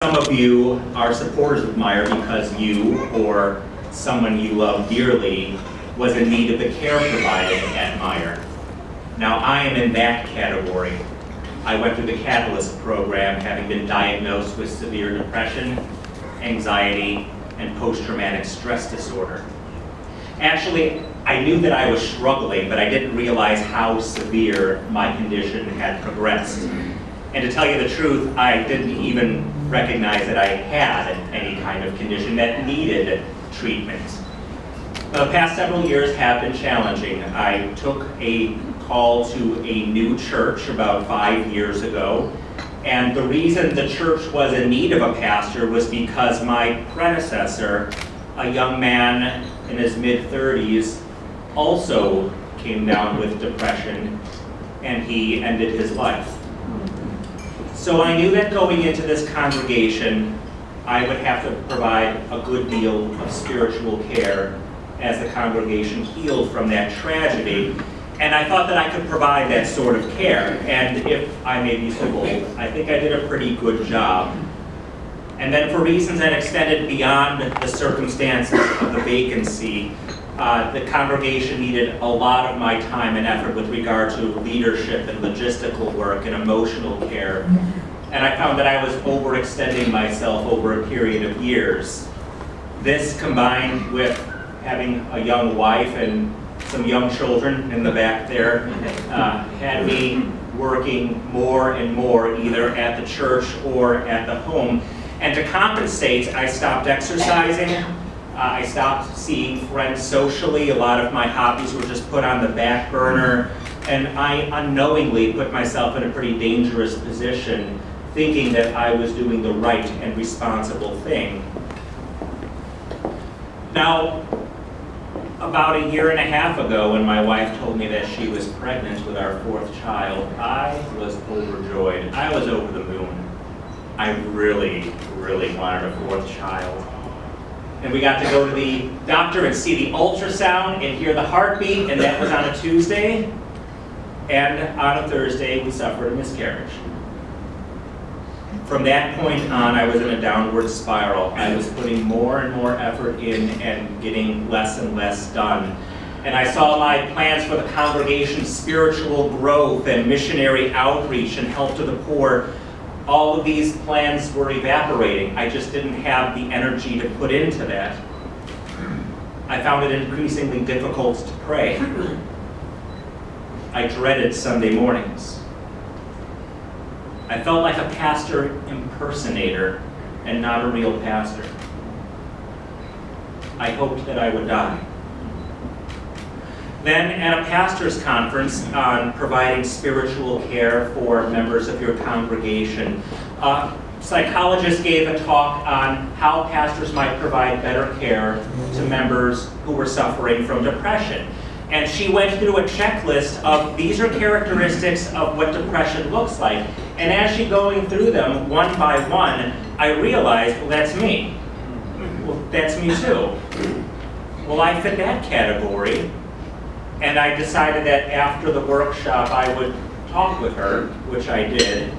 some of you are supporters of Meier because you or someone you love dearly was in need of the care provided at Meier. Now, I am in that category. I went through the Catalyst program having been diagnosed with severe depression, anxiety, and post-traumatic stress disorder. Actually, I knew that I was struggling, but I didn't realize how severe my condition had progressed. And to tell you the truth, I didn't even recognize that I had any kind of condition that needed treatment. The past several years have been challenging. I took a call to a new church about 5 years ago, and the reason the church was in need of a pastor was because my predecessor, a young man in his mid-30s, also came down with depression, and he ended his life. So I knew that going into this congregation, I would have to provide a good deal of spiritual care as the congregation healed from that tragedy. And I thought that I could provide that sort of care. And if I may be so bold, I think I did a pretty good job. And then for reasons that extended beyond the circumstances of the vacancy, the congregation needed a lot of my time and effort with regard to leadership and logistical work and emotional care. And I found that I was overextending myself over a period of years. This, combined with having a young wife and some young children in the back there, had me working more and more either at the church or at the home. And to compensate, I stopped exercising. I stopped seeing friends socially. A lot of my hobbies were just put on the back burner. And I unknowingly put myself in a pretty dangerous position, thinking that I was doing the right and responsible thing. Now, about a year and a half ago, when my wife told me that she was pregnant with our 4th child, I was overjoyed. I was over the moon. I really, really wanted a 4th child. And we got to go to the doctor and see the ultrasound and hear the heartbeat, and that was on a Tuesday. And on a Thursday, we suffered a miscarriage. From that point on, I was in a downward spiral. I was putting more and more effort in and getting less and less done. And I saw my plans for the congregation's spiritual growth and missionary outreach and help to the poor. All of these plans were evaporating. I just didn't have the energy to put into that. I found it increasingly difficult to pray. I dreaded Sunday mornings. I felt like a pastor impersonator and not a real pastor. I hoped that I would die. Then at a pastor's conference on providing spiritual care for members of your congregation, a psychologist gave a talk on how pastors might provide better care to members who were suffering from depression. And she went through a checklist of these are characteristics of what depression looks like. And as she going through them one by one, I realized, well, that's me. Well, that's me too. Well, I fit that category. And I decided that after the workshop I would talk with her, which I did.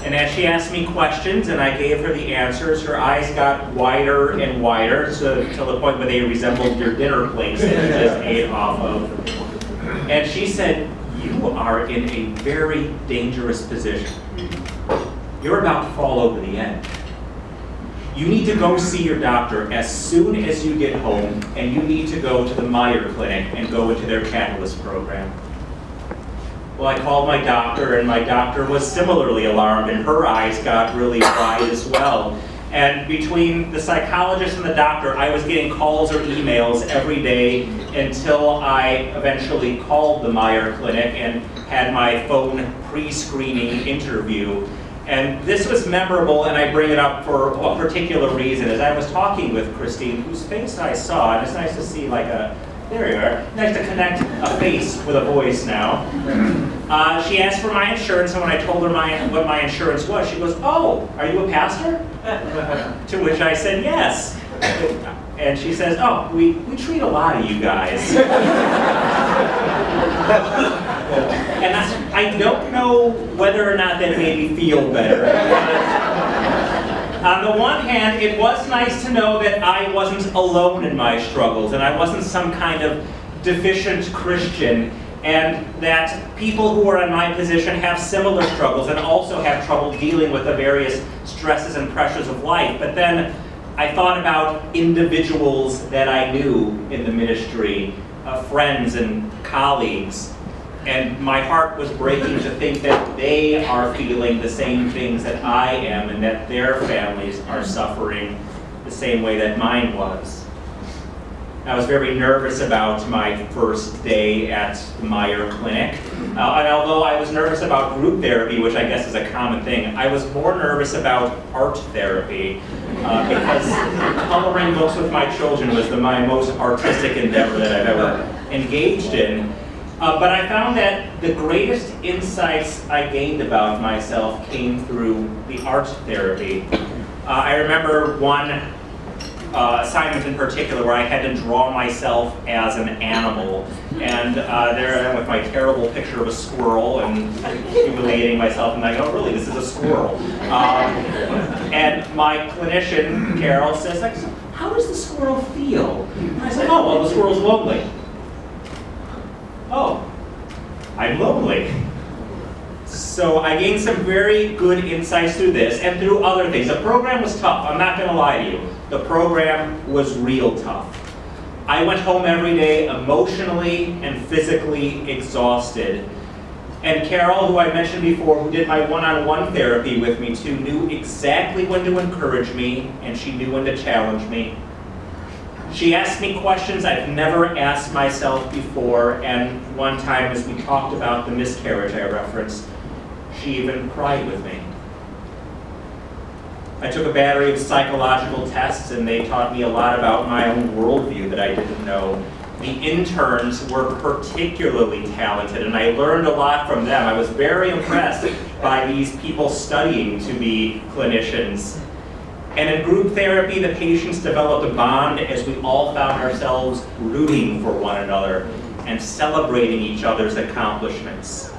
And as she asked me questions and I gave her the answers, her eyes got wider and wider till the point where they resembled your dinner plates that you just ate off of. And she said, "You are in a very dangerous position. You're about to fall over the edge. You need to go see your doctor as soon as you get home, and you need to go to the Meier Clinic and go into their Catalyst program." Well, I called my doctor, and my doctor was similarly alarmed, and her eyes got really wide as well. And between the psychologist and the doctor, I was getting calls or emails every day until I eventually called the Meier Clinic and had my phone pre-screening interview. And this was memorable, and I bring it up for a particular reason. As I was talking with Christine, whose face I saw, and it's nice to see like a, there you are, nice to connect a face with a voice now. She asked for my insurance, and when I told her what my insurance was, she goes, "Oh, are you a pastor?" To which I said, "Yes." And she says, "Oh, we treat a lot of you guys." And I don't know whether or not that made me feel better. On the one hand, it was nice to know that I wasn't alone in my struggles, and I wasn't some kind of deficient Christian, and that people who are in my position have similar struggles and also have trouble dealing with the various stresses and pressures of life. But then I thought about individuals that I knew in the ministry, friends and colleagues, and my heart was breaking to think that they are feeling the same things that I am, and that their families are suffering the same way that mine was. I was very nervous about my first day at the Meier Clinic. And although I was nervous about group therapy, which I guess is a common thing, I was more nervous about art therapy because coloring books with my children was my most artistic endeavor that I've ever engaged in. But I found that the greatest insights I gained about myself came through the art therapy. I remember one assignment in particular where I had to draw myself as an animal, and there I am with my terrible picture of a squirrel and humiliating myself, and I go, really, this is a squirrel. And my clinician, Carol, says, like, how does the squirrel feel? And I said, oh, well, the squirrel's lonely. Oh, I'm lonely. So I gained some very good insights through this and through other things. The program was tough, I'm not gonna lie to you. The program was real tough. I went home every day emotionally and physically exhausted. And Carol, who I mentioned before, who did my one-on-one therapy with me too, knew exactly when to encourage me, and she knew when to challenge me. She asked me questions I've never asked myself before, and one time as we talked about the miscarriage I referenced, she even cried with me. I took a battery of psychological tests, and they taught me a lot about my own worldview that I didn't know. The interns were particularly talented, and I learned a lot from them. I was very impressed by these people studying to be clinicians. And in group therapy, the patients developed a bond as we all found ourselves rooting for one another and celebrating each other's accomplishments.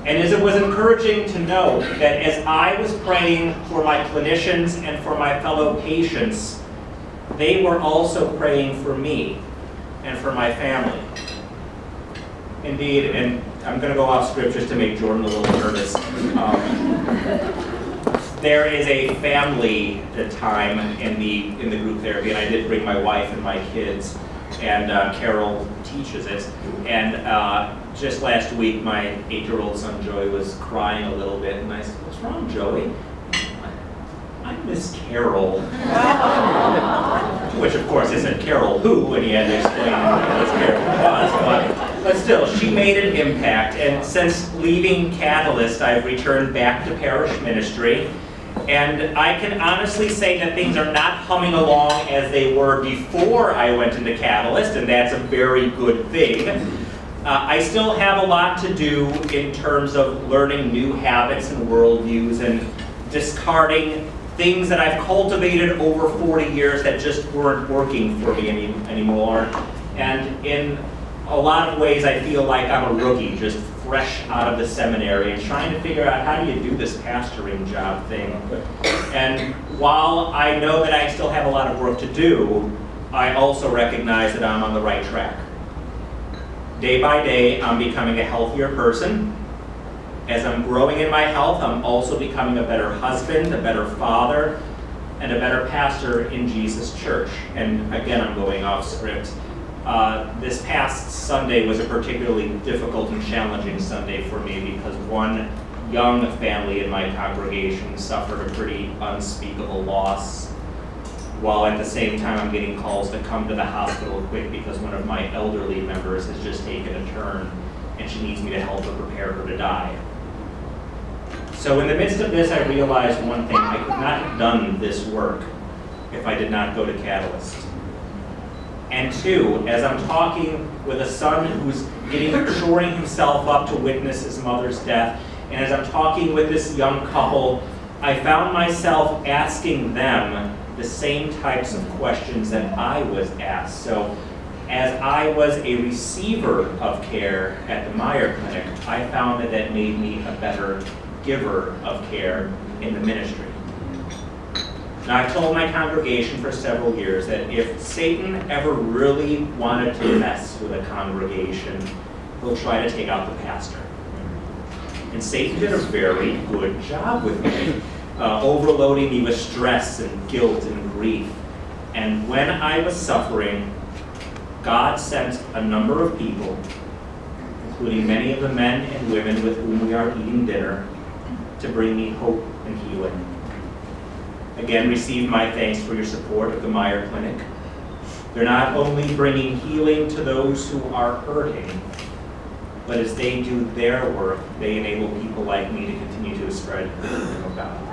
And as it was encouraging to know that as I was praying for my clinicians and for my fellow patients, they were also praying for me and for my family. Indeed, and I'm going to go off script just to make Jordan a little nervous. There is a family time in the group therapy, and I did bring my wife and my kids, and Carol teaches it. And just last week, my 8-year-old son Joey was crying a little bit, and I said, "What's wrong, Joey?" "I miss Carol." Which, of course, isn't Carol who, and he had to explain what Carol was. But still, she made an impact. And since leaving Catalyst, I've returned back to parish ministry. And I can honestly say that things are not humming along as they were before I went into Catalyst, and that's a very good thing. I still have a lot to do in terms of learning new habits and worldviews and discarding things that I've cultivated over 40 years that just weren't working for me anymore. And in a lot of ways, I feel like I'm a rookie, just fresh out of the seminary and trying to figure out how do you do this pastoring job thing. And while I know that I still have a lot of work to do, I also recognize that I'm on the right track. Day by day, I'm becoming a healthier person. As I'm growing in my health, I'm also becoming a better husband, a better father, and a better pastor in Jesus' church. And again, I'm going off script. This past Sunday was a particularly difficult and challenging Sunday for me because one young family in my congregation suffered a pretty unspeakable loss, while at the same time I'm getting calls to come to the hospital quick because one of my elderly members has just taken a turn and she needs me to help her prepare her to die. So in the midst of this, I realized one thing: I could not have done this work if I did not go to Catalyst. And two, as I'm talking with a son who's shoring himself up to witness his mother's death, and as I'm talking with this young couple, I found myself asking them the same types of questions that I was asked. So as I was a receiver of care at the Meier Clinic, I found that that made me a better giver of care in the ministry. Now, I've told my congregation for several years that if Satan ever really wanted to mess with a congregation, he'll try to take out the pastor. And Satan did a very good job with me, overloading me with stress and guilt and grief. And when I was suffering, God sent a number of people, including many of the men and women with whom we are eating dinner, to bring me hope and healing. Again, receive my thanks for your support of the Meier Clinic. They're not only bringing healing to those who are hurting, but as they do their work, they enable people like me to continue to spread the kingdom of God.